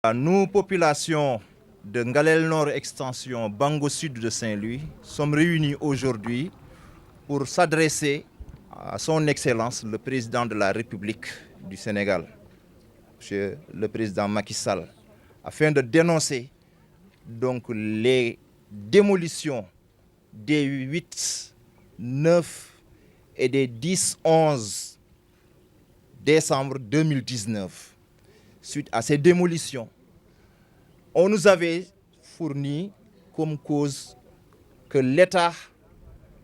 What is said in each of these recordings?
Nous, population de Ngalel Nord Extension, Bango Sud de Saint-Louis, sommes réunis aujourd'hui pour s'adresser à son Excellence, le Président de la République du Sénégal, Monsieur le Président Macky Sall, afin de dénoncer donc les démolitions des 8, 9 et des 10-11 décembre 2019. Suite à ces démolitions, on nous avait fourni comme cause que l'État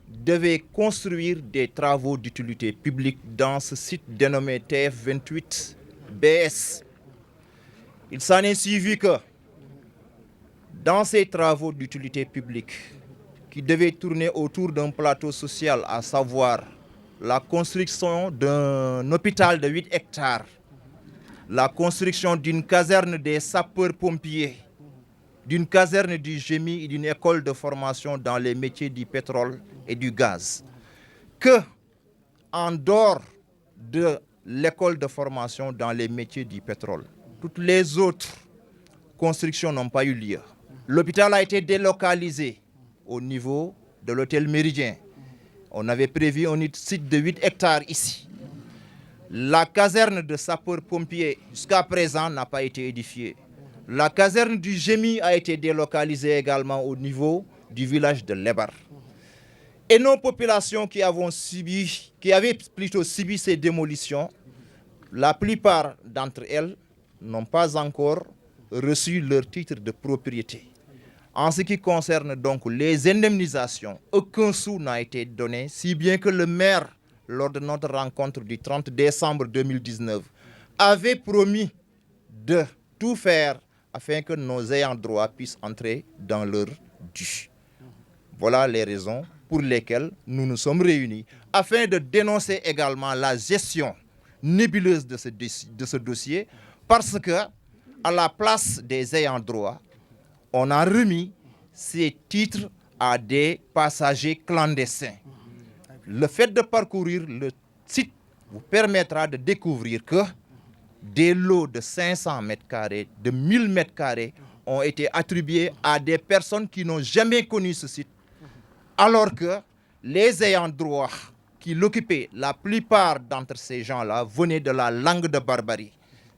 devait construire des travaux d'utilité publique dans ce site dénommé TF28BS. Il s'en est suivi que dans ces travaux d'utilité publique qui devaient tourner autour d'un plateau social, à savoir la construction d'un hôpital de 8 hectares, la construction d'une caserne des sapeurs-pompiers, d'une caserne du génie et d'une école de formation dans les métiers du pétrole et du gaz. Que, en dehors de l'école de formation dans les métiers du pétrole, toutes les autres constructions n'ont pas eu lieu. L'hôpital a été délocalisé au niveau de l'hôtel Méridien. On avait prévu un site de 8 hectares ici. La caserne de sapeurs-pompiers, jusqu'à présent, n'a pas été édifiée. La caserne du génie a été délocalisée également au niveau du village de Lebar. Et nos populations qui avaient plutôt subi ces démolitions, la plupart d'entre elles n'ont pas encore reçu leur titre de propriété. En ce qui concerne donc les indemnisations, aucun sou n'a été donné, si bien que le maire, lors de notre rencontre du 30 décembre 2019, avait promis de tout faire afin que nos ayants droit puissent entrer dans leur dû. Voilà les raisons pour lesquelles nous nous sommes réunis, afin de dénoncer également la gestion nébuleuse de ce dossier, parce que, à la place des ayants droit, on a remis ces titres à des passagers clandestins. Le fait de parcourir le site vous permettra de découvrir que des lots de 500 mètres carrés, de 1000 mètres carrés ont été attribués à des personnes qui n'ont jamais connu ce site, alors que les ayants droit qui l'occupaient, la plupart d'entre ces gens-là venaient de la langue de Barbarie.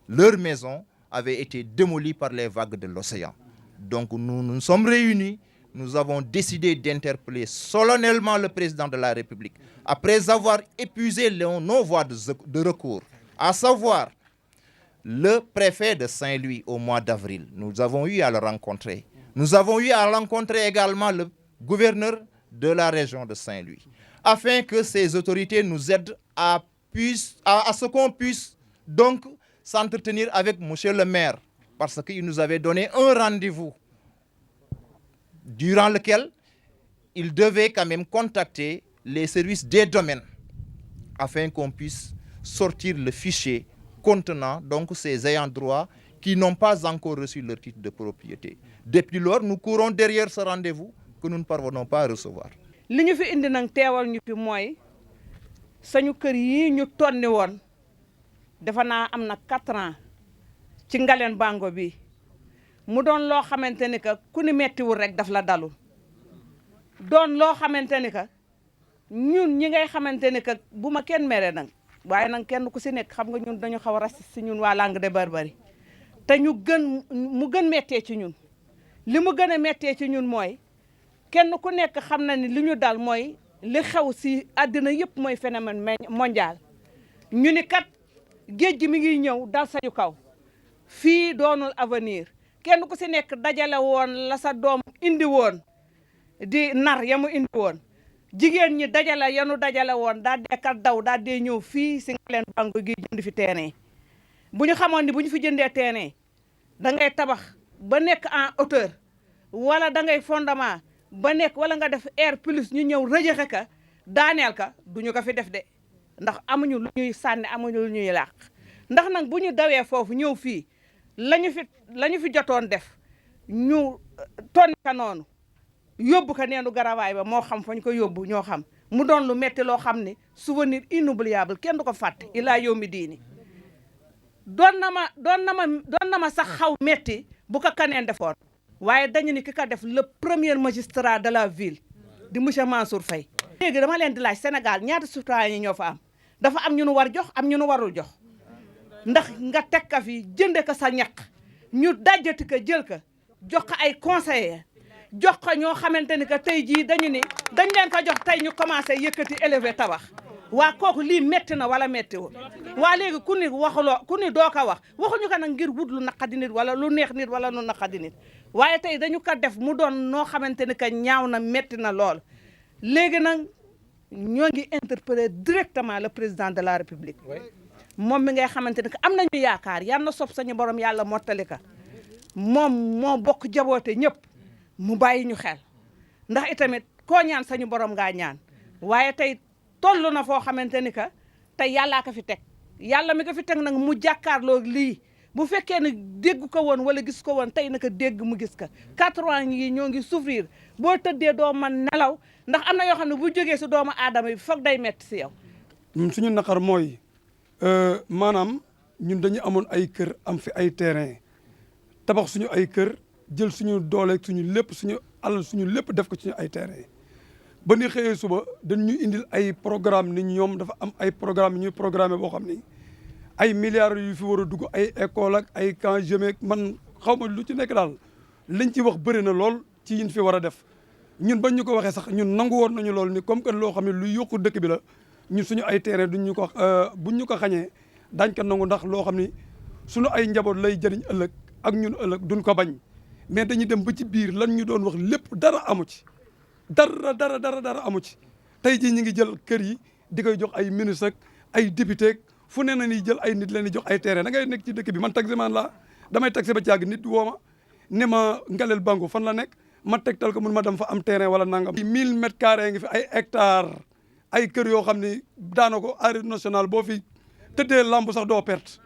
Leur maison avait été démolie par les vagues de l'océan. Donc nous nous sommes réunis. Nous avons décidé d'interpeller solennellement le président de la République après avoir épuisé nos voies de recours, à savoir le préfet de Saint-Louis au mois d'avril. Nous avons eu à le rencontrer. Nous avons eu à rencontrer également le gouverneur de la région de Saint-Louis, afin que ces autorités nous aident à ce qu'on puisse donc s'entretenir avec monsieur le maire, parce qu'il nous avait donné un rendez-vous durant lequel il devait quand même contacter les services des domaines afin qu'on puisse sortir le fichier contenant donc ces ayants droit qui n'ont pas encore reçu leur titre de propriété. Depuis lors, nous courons derrière ce rendez-vous que nous ne parvenons pas à recevoir. li ñu fi indi nag teewal ñu fi mooy sañu kër yi ñu tonni woon defe naa am na 4 ans ci Ngaleen Bango bi mu doon loo xamante ni que ku ni mettiwul rek daf la dalul doon loo xamante ni que ñun ñi ngay xamante ni que bu ma kenn mere nag waaye nag kenn ku si nekk xam nga ñun dañu xaw a raciste si ñun waa langue de Barbarie te mu gën mettee ci ñun li mu gën a mettee ci ñun mooy kenn ku nekk xam na ni li ñu dal mooy li xew si àddina yëpp mooy phénomène mondial ñu ni kat géej gi mi ngi ñëw dal sañu kaw fii doonul avenir kenn ku si nekk dajale woon la sa doom indi woon di nar ya mu indi woon jigéen ñi dajale yanu dajale woon daal dee kat daw daal dee ñëw fii si Ngaleen Bango gi jënd fi terrain bu ñu xamoon ni bu ñu fi jëndee terrain da ngay tabax ba nekk en hauteur wala da ngay fondement ba nekk wala nga def air plus ñu ñëw rëjëxe ka daaneel ka duñu ko fi def de ndax amuñu lu ñuy sànni amuñu lu ñuy làq ndax nag bu ñu dawee foofu ñëw fii la ñu fi jotoon def ñu tonni ka noonu yóbbu ko neenu garawaay ba moo xam fañ ko yóbbu ñoo xam mu doon lu metti loo xam ne souvenir inoubliable kenn du ko fàtte ilaa yow mi diini doon na ma sax xaw metti bu ko kaneen defoon waaye dañu ni ki ko def le premier magistrat de la ville di monsieur Mansour Faye. léegi dama leen di laaj Sénégal ñaata citoyen yi ñoo fa am dafa am ñu nu war jox am ñu nu warul jox ndax nga teg ka fi jënde ko sa ñaq ñu dajjati ko jël ko jox ko ay conseillers jox ko ñoo xamante ni que tey jii dañu ni dañ leen ko jox tey ñu commencé yëkkati élevé tabax waa kooku lii metti na wala mettiwul waa léegi ku ni waxuloo ku ni doo ko wax waxuñu ko nag ngir wut lu naqadi nit wala lu neex nit wala lu naqadi nit waaye tey dañu ko def mu doon noo xamante ni que ñaaw na metti na lool léegi nag ñoo ngi interpeller directement le président de la république moom mi ngay xamante ni que am nañu yaakaar yal na sob sañu borom yàlla mottali ka moom moo bokk jaboote ñëpp mu bàyyi ñu xel ndax itamit koo ñaan sañu borom ngaa ñaan waaye tey toll na foo xamante ni que tey yàllaa ko fi teg yàlla mi ko fi teg nag mu jàkkaarloo lii bu fekkee ne dégg ko woon wala gis ko woon tey naka dégg mu gis ko 4 ans yi ñoo ngi souffrir boo tëddee doo man nelaw ndax am na yoo xam ne bu jógee si doomu aadama yi foog day metti si yow. suñu naqar mooy maanaam ñun dañu amoon ay kër am fi ay terrain tabax suñu ay kër jël suñu doole suñu lépp suñu alal suñu lépp def ko suñu ay terrain ba ni xëyee suba dañ ñu indil ay programme ni ñoom dafa am ay programme ñuy programmé boo xam ni ay milliards yu fi war a dugg ay école ak ay camp jeunes man xaw ma lu ci nekk daal liñ ci wax bëri na lool ci yin fi war a def ñun bañ ñu ko waxee sax ñun nangu woon nañu lool ni comme que loo xam ne lu yokku dëkk bi la ñun suñu ay terrain duñ ñu ko buñ ñu ko xañee daañ ko nangu ndax loo xam ni suñu ay njaboot lay jëriñ ëllëg ak ñun ëllëg duñ ko bañ mais dañuy dem ba ci biir lan ñu doon wax lépp dara amu ci dara amu ci tey jii ñu ngi jël kër yi di koy jox ay ministre ak ay député fu ne na ni jël ay nit leen di jox ay terrain da ngay nekk ci dëkk bi man taximan la damay taxi ba caag nit woo ma ne ma Ngalel Bango fan la nekk ma tegtal ko mun ma dem fa am terrain wala nangam. 1000 mètres carrés ngi fi ay hectares ay kër yoo xam ni daana ko arène nationale boo fi tëddee lamb sax doo perte